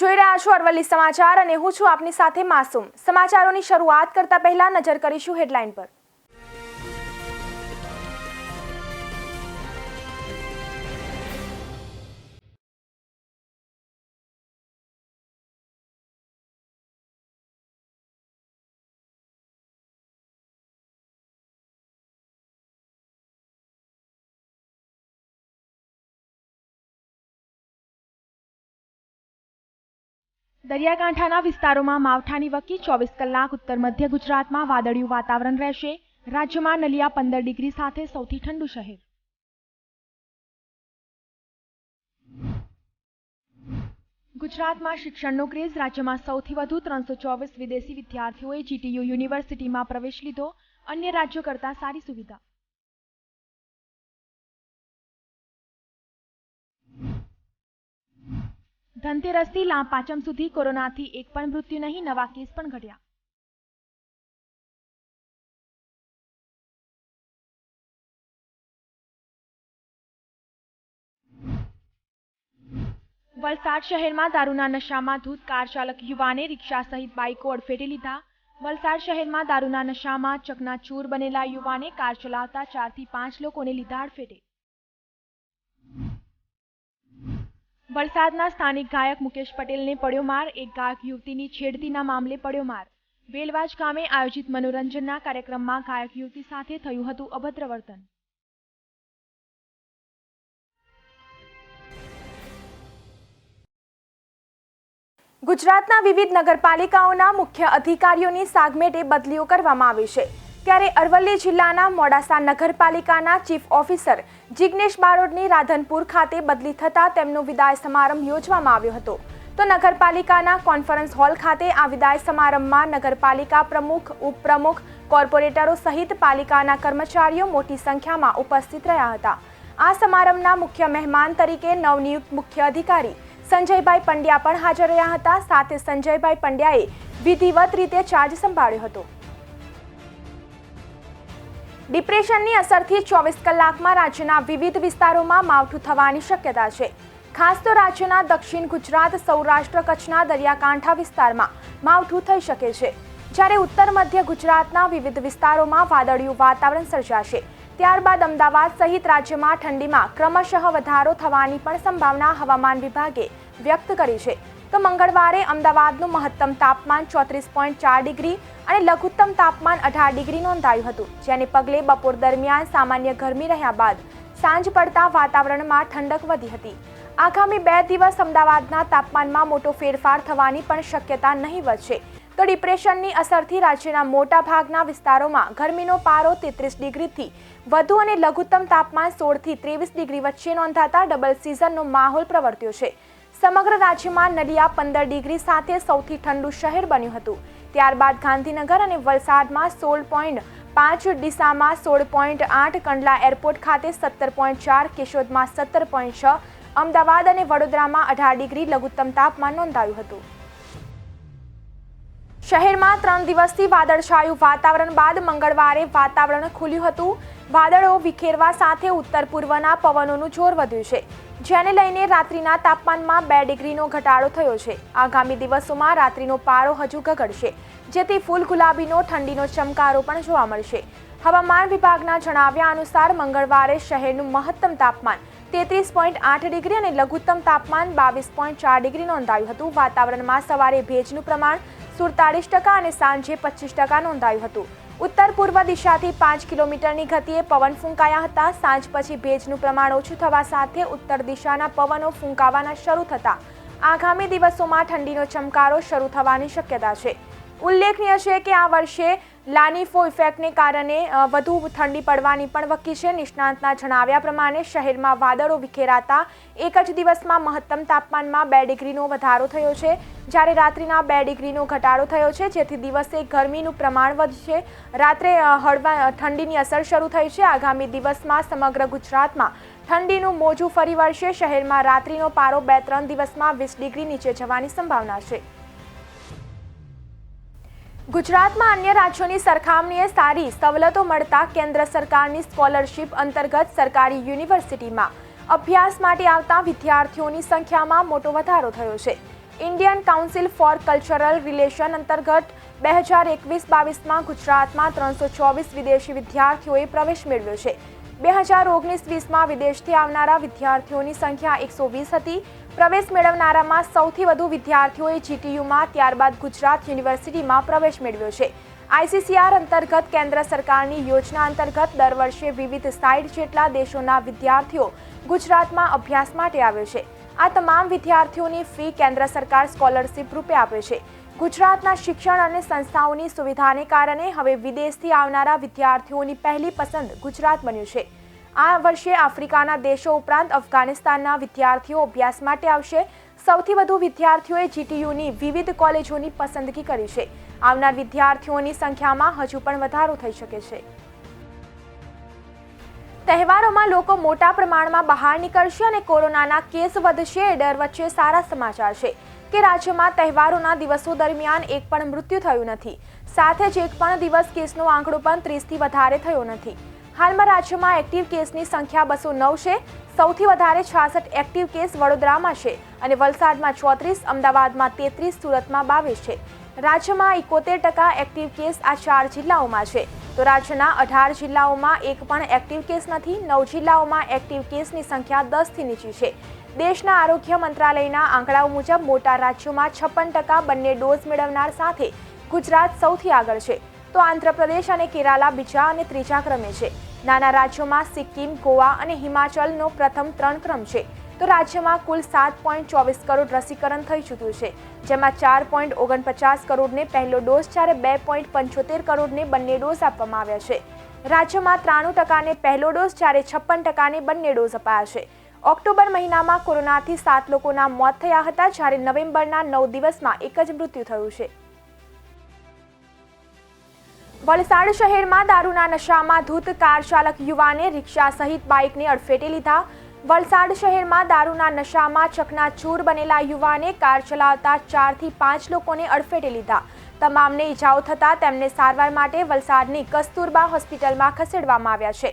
જોઈ રહ્યા છો અરવલ્લી સમાચાર અને હું છું આપની સાથે માસૂમ। સમાચારોની શરૂઆત કરતા પહેલા નજર કરીશું હેડલાઇન પર। દરિયાકાંઠાના વિસ્તારોમાં માવઠાની વકી 24 કલાક ઉત્તર મધ્ય ગુજરાતમાં વાદળિયું વાતાવરણ રહેશે। રાજ્યમાં નલિયા 15 ડિગ્રી સાથે સૌથી ઠંડુ શહેર। ગુજરાતમાં શિક્ષણનો ક્રેઝ। રાજ્યમાં સૌથી વધુ 324 વિદેશી વિદ્યાર્થીઓએ જીટીયુ યુનિવર્સિટીમાં પ્રવેશ લીધો। અન્ય રાજ્યો કરતાં સારી સુવિધા। ધનતેરસથી લાંબ પાંચમ સુધી કોરોનાથી એક પણ મૃત્યુ નહીં, નવા કેસ પણ ઘટ્યા। વલસાડ શહેરમાં દારૂના નશામાં ધૂત કાર ચાલક યુવાને રિક્ષા સહિત બાઇકો અડફેટે લીધા। વલસાડ શહેરમાં દારૂના નશામાં ચકનાચૂર બનેલા યુવાને કાર ચલાવતા 4 થી 5 લોકોને લીધા અડફેટે। વલસાડના સ્થાનિક ગાયક મુકેશ પટેલને પડ્યો માર। એક ગાયક યુવતીની છેડતીના મામલે પડ્યો માર। વેલવાજ ગામે આયોજિત મનોરંજનના કાર્યક્રમમાં ગાયક યુવતી સાથે થયું હતું અભદ્ર વર્તન। ગુજરાતના વિવિધ નગરપાલિકાઓના મુખ્ય અધિકારીઓની સાગમેટે બદલીઓ કરવામાં આવી છે। ત્યારે અરવલ્લી જિલ્લાના મોડાસા નગરપાલિકાના ચીફ ઓફિસર જિગ્નેશ બારોટની રાધનપુર ખાતે બદલી થતાં તેમનો વિદાય સમારંભ યોજવામાં આવ્યો હતો। તો નગરપાલિકાના કોન્ફરન્સ હોલ ખાતે આ વિદાય સમારંભમાં નગરપાલિકા પ્રમુખ, ઉપપ્રમુખ, કોર્પોરેટરો સહિત પાલિકાના કર્મચારીઓ મોટી સંખ્યામાં ઉપસ્થિત રહ્યા હતા। આ સમારંભના મુખ્ય મહેમાન તરીકે નવનિયુક્ત મુખ્ય અધિકારી સંજયભાઈ પંડ્યા પણ હાજર રહ્યા હતા। સાથે સંજયભાઈ પંડ્યાએ વિધિવત રીતે ચાર્જ સંભાળ્યો હતો। ડિપ્રેશનની અસરથી 24 કલાકમાં રાજ્યના વિવિધ વિસ્તારોમાં માવઠું થવાની શક્યતા છે। ખાસ તો રાજ્યના દક્ષિણ ગુજરાત, સૌરાષ્ટ્ર, કચ્છના દરિયાકાંઠા વિસ્તારમાં માવઠું થઈ શકે છે, જ્યારે ઉત્તર મધ્ય ગુજરાતના વિવિધ વિસ્તારોમાં વાદળિયું વાતાવરણ સર્જાશે। ત્યારબાદ અમદાવાદ સહિત રાજ્યમાં ઠંડીમાં ક્રમશઃ વધારો થવાની પણ સંભાવના હવામાન વિભાગે વ્યક્ત કરી છે। તો મંગળવારે અમદાવાદનું મહત્તમ તાપમાન 34.4 ડિગ્રી અને લઘુત્તમ તાપમાન 18 ડિગ્રી નોંધાયું હતું, જેને પગલે બપોર દરમિયાન સામાન્ય ગરમી રહ્યા બાદ સાંજ પડતા વાતાવરણમાં ઠંડક વધી હતી। આગામી 2 દિવસ અમદાવાદના તાપમાનમાં મોટો ફેરફાર થવાની પણ શક્યતા નહીવત છે। તો ડિપ્રેશનની અસરથી રાજ્યના મોટા ભાગના વિસ્તારોમાં ગરમીનો પારો 33 ડિગ્રીથી વધુ અને લઘુત્તમ તાપમાન 16 થી 23 ડિગ્રી વચ્ચે નોંધાતા ડબલ સિઝનનો માહોલ પ્રવર્ત્યો છે। સમગ્ર રાજ્યમાં નલિયા 15 ડિગ્રી સાથે સૌથી ઠંડુ શહેર બન્યું હતું। ત્યારબાદ ગાંધીનગર અને વલસાડમાં 16.5, ડીસામાં 16.8, કંડલા એરપોર્ટ ખાતે 17.4, કેશોદમાં 17.6, અમદાવાદ અને વડોદરામાં 18 ડિગ્રી લઘુત્તમ તાપમાન નોંધાયું હતું। શહેરમાં 3 દિવસથી વાદળછાયું વાતાવરણ બાદ મંગળવારે વાતાવરણ ખુલ્યું હતું। વાદળો વિખેરવા સાથે ઉત્તર પૂર્વના પવનોનું જોર વધ્યું છે, જેને લઈને રાત્રિના તાપમાનમાં 2 ડિગ્રીનો ઘટાડો થયો છે। આગામી દિવસોમાં રાત્રિનો પારો હજુ ગગડશે, જેથી ફૂલ ગુલાબીનો ઠંડીનો ચમકારો પણ જોવા મળશે। હવામાન વિભાગના જણાવ્યા અનુસાર મંગળવારે શહેરનું મહત્તમ તાપમાન 33.8 ડિગ્રી અને લઘુત્તમ તાપમાન 22.4 ડિગ્રી નોંધાયું હતું। વાતાવરણમાં સવારે ભેજનું પ્રમાણ 47% અને સાંજે 25% નોંધાયું હતું। ઉત્તર પૂર્વ દિશાથી 5 કિલોમીટરની ગતિએ પવન ફૂંકાયા હતા। સાંજ પછી ભેજનું પ્રમાણ ઓછું થવા સાથે ઉત્તર દિશાના પવનો ફૂંકાવાના શરૂ થતા આગામી દિવસોમાં ઠંડીનો ચમકારો શરૂ થવાની શક્યતા છે। ઉલ્લેખનીય છે કે આ વર્ષે લાનીફો ઇફેક્ટને કારણે વધુ ઠંડી પડવાની પણ વકી છે। નિષ્ણાંતના જણાવ્યા પ્રમાણે શહેરમાં વાદળો વિખેરાતા એક જ દિવસમાં મહત્તમ તાપમાનમાં 2 ડિગ્રીનો વધારો થયો છે, જ્યારે રાત્રિના 2 ડિગ્રીનો ઘટાડો થયો છે, જેથી દિવસે ગરમીનું પ્રમાણ વધશે। રાત્રે હળવા ઠંડીની અસર શરૂ થઈ છે। આગામી દિવસમાં સમગ્ર ગુજરાતમાં ઠંડીનું મોજું ફરી વળશે। શહેરમાં રાત્રિનો પારો 2-3 દિવસમાં 20 ડિગ્રી નીચે જવાની સંભાવના છે। ગુજરાતમાં અન્ય રાજ્યોની સરખામણીએ સારી સવલતો મળતા કેન્દ્ર સરકારની સ્કોલરશિપ અંતર્ગત સરકારી યુનિવર્સિટીમાં અભ્યાસ માટે આવતા વિદ્યાર્થીઓની સંખ્યામાં મોટો વધારો થયો છે। Indian council four cultural relation અંતર્ગત 2021-22માં ગુજરાતમાં 324 વિદેશી વિદ્યાર્થીઓએ પ્રવેશ મેળવ્યો છે. 2019-20માં વિદેશથી આવનારા વિદ્યાર્થીઓની સંખ્યા 120 હતી. પ્રવેશ મેળવનારામાં સૌથી વધુ વિદ્યાર્થીઓએ જીટીયુમાં, ત્યારબાદ ગુજરાત યુનિવર્સિટીમાં પ્રવેશ મેળવ્યો છે. ICCR અંતર્ગત કેન્દ્ર સરકારની યોજના અંતર્ગત દર વર્ષે વિવિધ 60 જેટલા દેશોના વિદ્યાર્થીઓ ગુજરાતમાં અભ્યાસ માટે આવે છે. આ તમામ વિદ્યાર્થીઓની ફી કેન્દ્ર સરકાર સ્કોલરશિપ રૂપે આપે છે. ગુજરાતના શિક્ષણ અને સંસ્થાઓની સુવિધાને કારણે હવે વિદેશથી આવનારા વિદ્યાર્થીઓની પહેલી પસંદ ગુજરાત બન્યું છે. આ વર્ષે આફ્રિકાના દેશો ઉપરાંત અફઘાનિસ્તાનના વિદ્યાર્થીઓ અભ્યાસ માટે આવશે. સૌથી વધુ વિદ્યાર્થીઓએ જીટીયુની વિવિધ કોલેજોની પસંદગી કરી છે. આવનાર વિદ્યાર્થીઓની સંખ્યામાં હજુ પણ વધારો થઈ શકે છે. તહેવારોમાં લોકો મોટા પ્રમાણમાં બહાર નીકળશે અને કોરોનાના કેસ વધશે એ ડર વચ્ચે સારા સમાચાર છે કે રાજ્યમાં તહેવારોના દિવસો દરમિયાન એક પણ મૃત્યુ થયું નથી. સાથે જ એક પણ દિવસ કેસનો આંકડો પણ 30થી વધારે થયો નથી. હાલમાં રાજ્યમાં એક્ટિવ કેસની સંખ્યા 209 છે. સૌથી વધારે 66 એક્ટિવ કેસ વડોદરામાં છે અને વલસાડમાં 34, અમદાવાદમાં 33, સુરતમાં 22 છે. રાજ્યમાં 71% એક્ટિવ કેસ આ 4 જિલ્લાઓમાં છે. તો રાજ્યના 18 જિલ્લાઓમાં એક પણ એક્ટિવ કેસ નથી. 9 જિલ્લાઓમાં એક્ટિવ કેસની સંખ્યા 10થી નીચી છે. દેશના આરોગ્ય મંત્રાલયના આંકડાઓ મુજબ મોટા રાજ્યોમાં 56% બંને ડોઝ મેળવનાર સાથે ગુજરાત સૌથી આગળ છે. તો આંધ્રપ્રદેશ અને કેરાલા બીજા અને ત્રીજા ક્રમે છે. નાના રાજ્યોમાં સિક્કિમ, ગોવા અને હિમાચલનો પ્રથમ 3 ક્રમ છે. તો રાજ્યમાં કુલ 7.24 કરોડ રસીકરણ થઈ ચૂક્યું છે, જેમાં 4.49 કરોડને પહેલો ડોઝ જ્યારે 2.75 કરોડને બંને ડોઝ આપવામાં આવ્યા છે. રાજ્યમાં 93%ને પહેલો ડોઝ જ્યારે 56%ને બંને ડોઝ અપાયા છે. ઓક્ટોબર મહિનામાં કોરોનાથી 7 લોકોના મોત થયા હતા, જ્યારે નવેમ્બરના 9 દિવસમાં એક જ મૃત્યુ થયું છે. વલસાડ શહેરમાં દારૂના નશામાં ધૂત કાર ચાલક યુવાને રિક્ષા સહિત બાઇકને અડફેટે લીધા. વલસાડ શહેરમાં દારૂના નશામાં ચકનાચૂર બનેલા યુવાને કાર ચલાવતા 4 થી 5 લોકોને અડફેટે લીધા. તમામને ઈજાઓ થતા તેમને સારવાર માટે વલસાડની કસ્તુરબા હોસ્પિટલમાં ખસેડવામાં આવ્યા છે.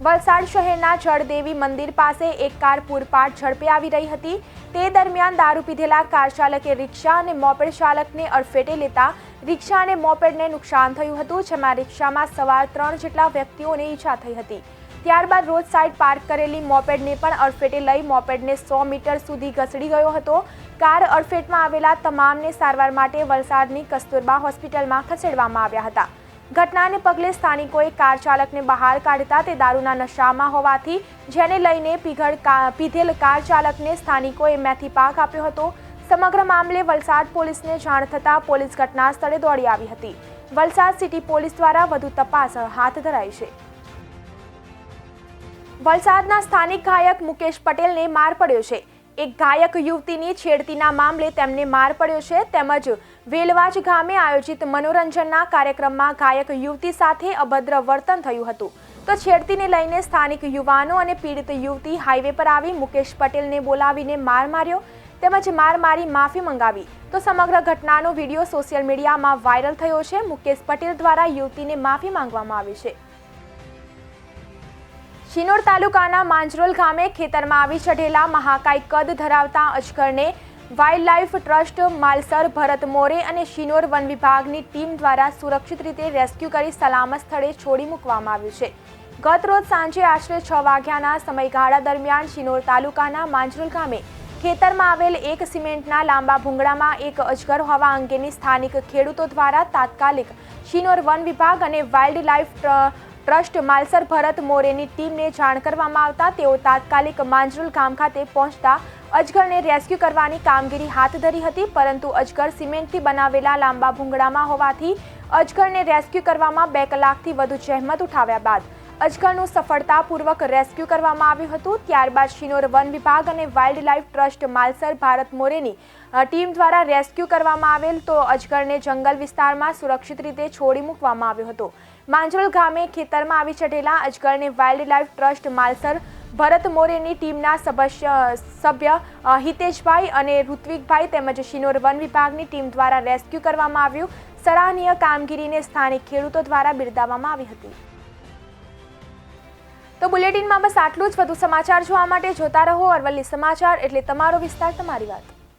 વલસાડ શહેરના જળદેવી મંદિર પાસે એક કાર પૂરપાટ ઝડપે આવી રહી હતી. તે દરમિયાન દારૂ પીધેલા કાર ચાલકે રિક્ષા અને મોપેડ ચાલકને અડફેટે લેતા રિક્ષા અને મોપેડને નુકસાન થયું હતું, જેમાં રિક્ષામાં સવાર 3 જેટલા વ્યક્તિઓને ઈજા થઈ હતી. ત્યારબાદ રોડ સાઇડ પાર્ક કરેલી મોપેડને પણ અડફેટે લઈ મોપેડને 100 મીટર સુધી ઘસડી ગયો હતો. કાર અડફેટમાં આવેલા તમામને સારવાર માટે વલસાડની કસ્તુરબા હોસ્પિટલમાં ખસેડવામાં આવ્યા હતા. ઘટનાને પગલે સ્થાનિકોએ કાર ચાલકને બહાર કાઢતા તે દારૂના નશામાં હોવાથી જેને લઈને પીધેલ કાર ચાલકને સ્થાનિકોએ મેથી પાક આપ્યો હતો. સમગ્ર મામલે વલસાડ પોલીસને જાણ થતાં પોલીસ ઘટના સ્થળે દોડી આવી હતી. વલસાડ સિટી પોલીસ દ્વારા વધુ તપાસ હાથ ધરાઈ છે. વલસાડના સ્થાનિક ગાયક મુકેશ પટેલને માર પડ્યો છે. એક ગાયક યુવતીની છેડતીના મામલે તેમને માર પડ્યો છે. તેમજ વેલવાજ ગામે આયોજિત મનોરંજનના કાર્યક્રમમાં ગાયક યુવતી સાથે અભદ્ર વર્તન થયું હતું. તો છેડતીને લઈને સ્થાનિક યુવાનો અને પીડિત યુવતી હાઈવે પર આવી મુકેશ પટેલને બોલાવીને માર માર્યો તેમજ માર મારી માફી મંગાવી. તો સમગ્ર ઘટનાનો વિડીયો સોશિયલ મીડિયામાં વાયરલ થયો છે. મુકેશ પટેલ દ્વારા યુવતીને માફી માંગવામાં આવી છે. શિનોર તાલુકાના માંજરોલ ગામે ખેતરમાં આવી ચઢેલા મહાકાય કદ ધરાવતા અજગરને વાઇલ્ડ લાઇફ ટ્રસ્ટ માલસર ભરત મોરે અને શિનોર વન વિભાગની ટીમ દ્વારા સુરક્ષિત રીતે રેસ્ક્યુ કરી સલામત સ્થળે છોડી મૂકવામાં આવ્યું છે. ગત રોજ સાંજે આશરે 6 વાગ્યાના સમયગાળા દરમિયાન શિનોર તાલુકાના માંજરોલ ગામે ખેતરમાં આવેલ એક સિમેન્ટના લાંબા ભૂંગળામાં એક અજગર હોવા અંગેની સ્થાનિક ખેડૂતો દ્વારા તાત્કાલિક શિનોર વન વિભાગ અને વાઇલ્ડ લાઇફ ટ્રસ્ટ માલસર ભરત મોરેની ટીમને જાણ કરવામાં આવતા તેઓ તાત્કાલિક માંજરોલ ગામ ખાતે પહોંચતા અજગરને રેસ્ક્યુ કરવાની કામગીરી હાથ ધરી હતી. પરંતુ અજગર સિમેન્ટથી બનાવેલા લાંબા ભૂંગળામાં હોવાથી અજગરને રેસ્ક્યુ કરવામાં 2 કલાકથી વધુ જહેમત ઉઠાવ્યા બાદ અજગરનું સફળતાપૂર્વક રેસ્ક્યુ કરવામાં આવ્યું હતું. ત્યારબાદ શિનોર વન વિભાગ અને wild life trust Malsar Bharat મોરેની ટીમ દ્વારા રેસ્ક્યુ કરવામાં આવેલ તો અજગરને જંગલ વિસ્તારમાં સુરક્ષિત રીતે છોડી મૂકવામાં આવ્યો હતો. માંજરોલ ગામે ખેતરમાં આવી ચઢેલા અજગરને વાઇલ્ડ લાઇફ ટ્રસ્ટ માલસર ભરત મોરેની ટીમના સભ્ય હિતેશભાઈ અને ઋત્વિકભાઈ તેમજ શિનોર વન વિભાગની ટીમ દ્વારા રેસ્ક્યુ કરવામાં આવ્યું. સરાહનીય કામગીરીને સ્થાનિક ખેડૂતો દ્વારા બિરદાવવામાં આવી હતી. તો બુલેટિનમાં બસ આટલું જ. વધુ સમાચાર જોવા માટે જોતા રહો અરવલ્લી સમાચાર, એટલે તમારો વિસ્તાર, તમારી વાત.